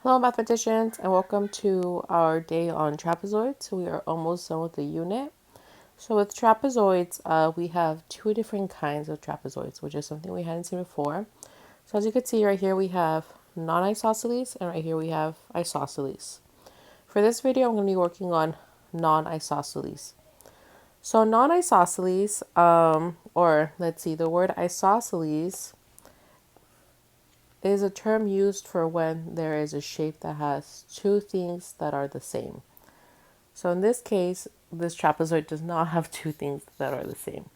Hello mathematicians and welcome to our day on trapezoids. We are almost done with the unit. So with trapezoids, we have two different kinds of trapezoids, which is something we hadn't seen before. So as you can see right here we have non-isosceles and right here we have isosceles. For this video I'm going to be working on non-isosceles. So non-isosceles, or let's see, the word isosceles is a term used for when there is a shape that has two things that are the same. So in this case, this trapezoid does not have two things that are the same.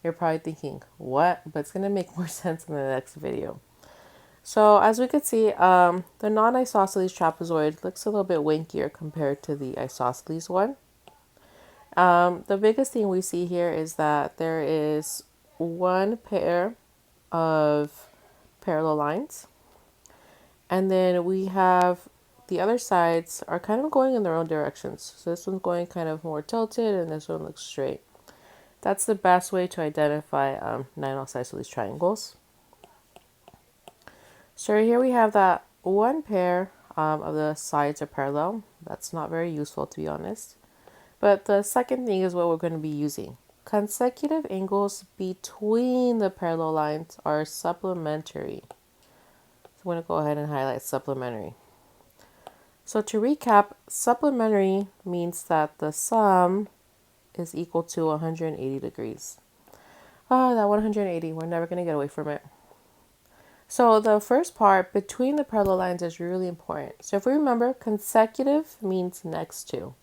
You're probably thinking, what? But it's going to make more sense in the next video. So as we can see, the non-isosceles trapezoid looks a little bit winkier compared to the isosceles one. The biggest thing we see here is that there is one pair of parallel lines. And then we have the other sides are kind of going in their own directions. So this one's going kind of more tilted and this one looks straight. That's the best way to identify non-isosceles triangles. So right here we have that one pair of the sides are parallel. That's not very useful, to be honest. But the second thing is what we're going to be using. Consecutive angles between the parallel lines are supplementary. So I'm going to go ahead and highlight supplementary. So to recap, supplementary means that the sum is equal to 180 degrees. That 180, we're never going to get away from it. So the first part, between the parallel lines, is really important. So if we remember, consecutive means next to.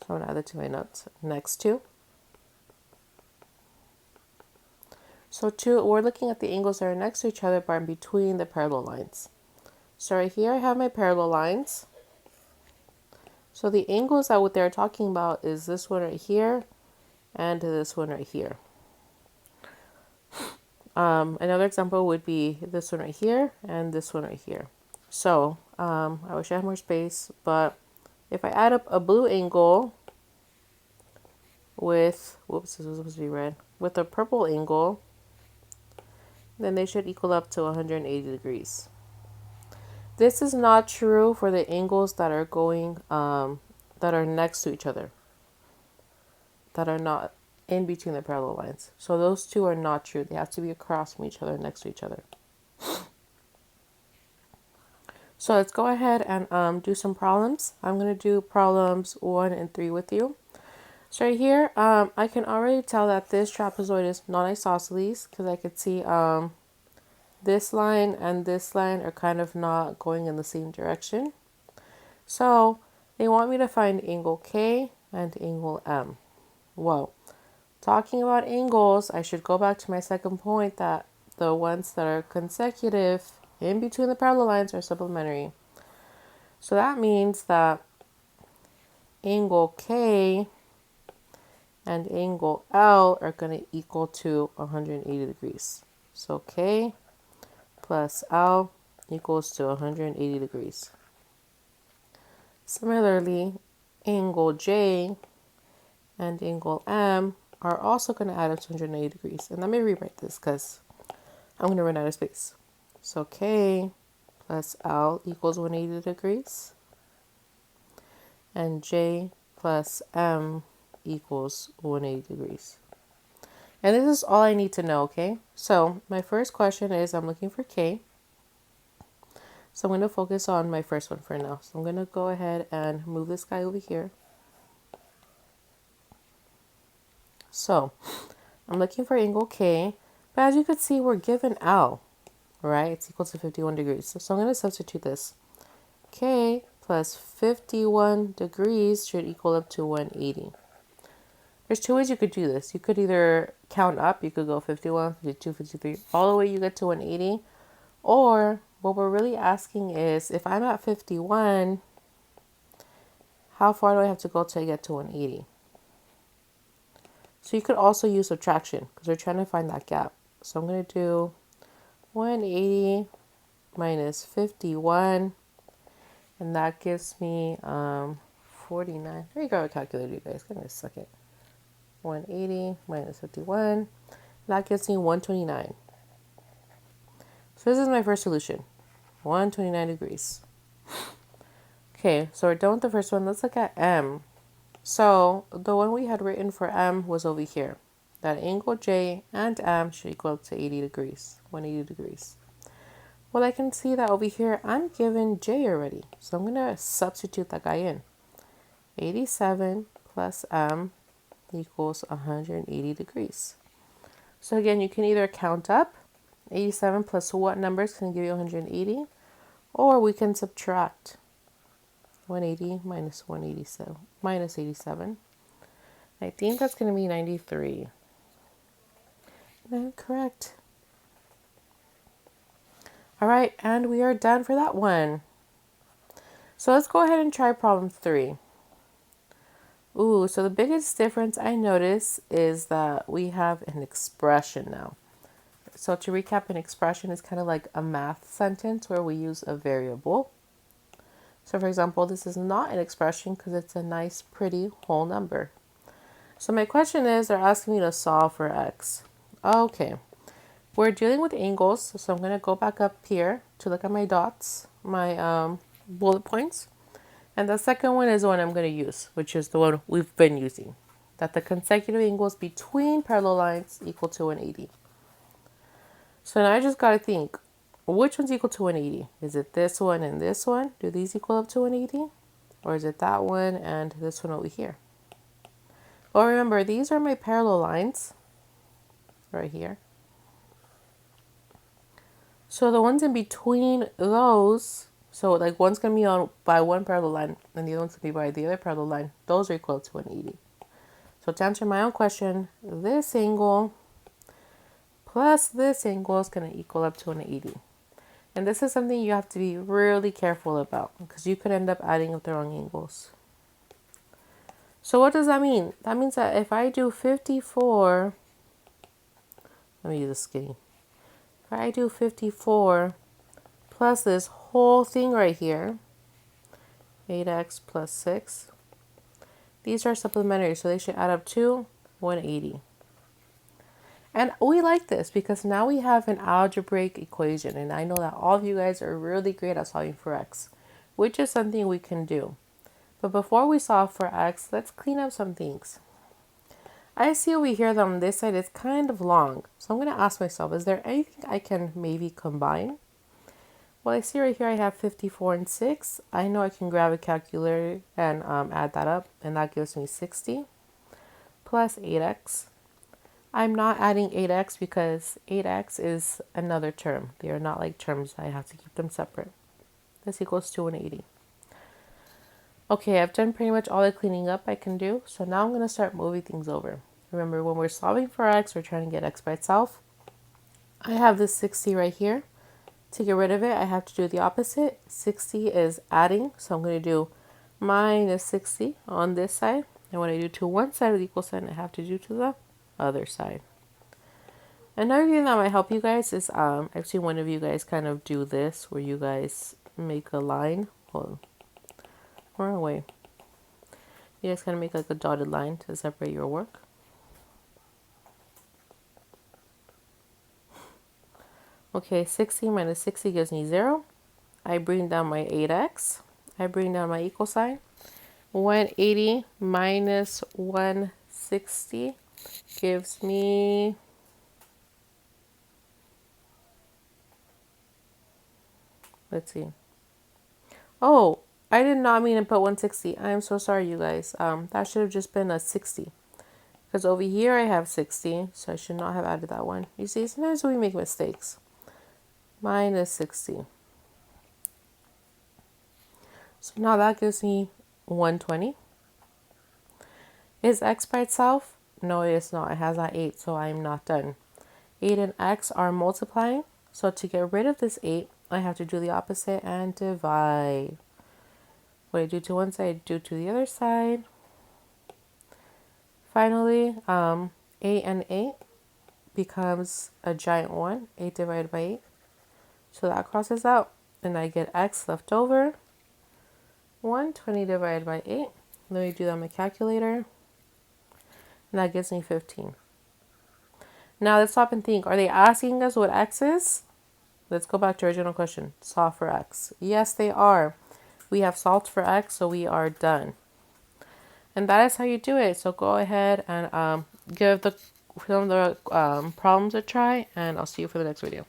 So I'm going to add that to my notes. Next to. So we're looking at the angles that are next to each other but in between the parallel lines. So right here I have my parallel lines. So the angles that what they're talking about is this one right here and this one right here. Another example would be this one right here and this one right here. So I wish I had more space, but if I add up a blue angle with, whoops, this was supposed to be red, with a purple angle, then they should equal up to 180 degrees. This is not true for the angles that are going, that are next to each other, that are not in between the parallel lines. So those two are not true. They have to be across from each other, next to each other. So let's go ahead and do some problems. I'm going to do problems 1 and 3 with you. So right here, I can already tell that this trapezoid is non-isosceles because I could see this line and this line are kind of not going in the same direction. So they want me to find angle K and angle M. Well, talking about angles, I should go back to my second point that the ones that are consecutive in between the parallel lines are supplementary. So that means that angle K and angle L are going to equal to 180 degrees. So K plus L equals to 180 degrees. Similarly, angle J and angle M are also going to add up to 180 degrees. And let me rewrite this because I'm going to run out of space. So K plus L equals 180 degrees. And J plus M equals 180 degrees. And this is all I need to know, okay? So my first question is I'm looking for K. So I'm going to focus on my first one for now. So I'm going to go ahead and move this guy over here. So I'm looking for angle K. But as you can see, we're given L, right? It's equal to 51 degrees. So I'm going to substitute this. K plus 51 degrees should equal up to 180. There's two ways you could do this. You could either count up. You could go 51, 52, 53, all the way you get to 180. Or what we're really asking is, if I'm at 51, how far do I have to go till I get to 180? So you could also use subtraction because we're trying to find that gap. So I'm going to do 180 minus 51, and that gives me 49. There you go, a calculator, you guys. Give me a second. 180 minus 51. That gives me 129. So So this is my first solution, 129 degrees. Okay, so we're done with the first one. Let's look at M. So the one we had written for M was over here. That angle J and M should equal up to 80 degrees, 180 degrees. Well, I can see that over here I'm given J already. So I'm going to substitute that guy in. 87 plus M equals 180 degrees. So again, you can either count up 87 plus what numbers can give you 180, or we can subtract 180 minus 187 minus 87. I think that's going to be 93. And I'm correct. All right, and we are done for that one. So let's go ahead and try problem 3. Ooh, so the biggest difference I notice is that we have an expression now. So to recap, an expression is kind of like a math sentence where we use a variable. So for example, this is not an expression because it's a nice, pretty whole number. So my question is, they're asking me to solve for x. Okay, we're dealing with angles, so I'm going to go back up here to look at my dots, my bullet points. And the second one is the one I'm going to use, which is the one we've been using, that the consecutive angles between parallel lines equal to 180. So now I just got to think, which one's equal to 180? Is it this one and this one? Do these equal up to 180? Or is it that one and this one over here? Well, remember, these are my parallel lines right here. So the ones in between those, so like one's going to be on by one parallel line and the other one's going to be by the other parallel line, those are equal to 180. So to answer my own question, this angle plus this angle is going to equal up to 180. And this is something you have to be really careful about because you could end up adding up the wrong angles. So what does that mean? That means that if I do 54, let me use this skinny. If I do 54 plus this whole thing right here, 8x plus 6, these are supplementary, so they should add up to 180. And we like this because now we have an algebraic equation, and I know that all of you guys are really great at solving for x, which is something we can do. But before we solve for x, let's clean up some things. I see over here that on this side it's kind of long. So I'm going to ask myself, is there anything I can maybe combine? Well, I see right here I have 54 and 6. I know I can grab a calculator and add that up, and that gives me 60 plus 8x. I'm not adding 8x because 8x is another term. They are not like terms. I have to keep them separate. This equals to 180. Okay, I've done pretty much all the cleaning up I can do. So now I'm going to start moving things over. Remember, when we're solving for x, we're trying to get x by itself. I have this 60 right here. To get rid of it, I have to do the opposite. 60 is adding, so I'm going to do minus 60 on this side. And when I do to one side of the equal sign, I have to do to the other side. Another thing that might help you guys is I've seen one of you guys kind of do this, where you guys make a line. Hold on. Wrong way. You guys kind of make like a dotted line to separate your work. Okay, 60 minus 60 gives me 0. I bring down my 8x. I bring down my equal sign. 180 minus 160 gives me 'see. Oh, I did not mean to put 160. I am so sorry, you guys. That should have just been a 60. Because over here I have 60, so I should not have added that one. You see, sometimes we make mistakes. Minus 60. So now that gives me 120. Is x by itself? No, it is not. It has that 8, so I am not done. 8 and x are multiplying. So to get rid of this 8, I have to do the opposite and divide. What I do to one side, I do to the other side. Finally, 8 and 8 becomes a giant 1. 8 divided by 8. So that crosses out, and I get x left over. 120 divided by 8. Let me do that on my calculator. And that gives me 15. Now let's stop and think. Are they asking us what x is? Let's go back to original question. Solve for x. Yes, they are. We have solved for x, so we are done. And that is how you do it. So go ahead and give the problems a try, and I'll see you for the next video.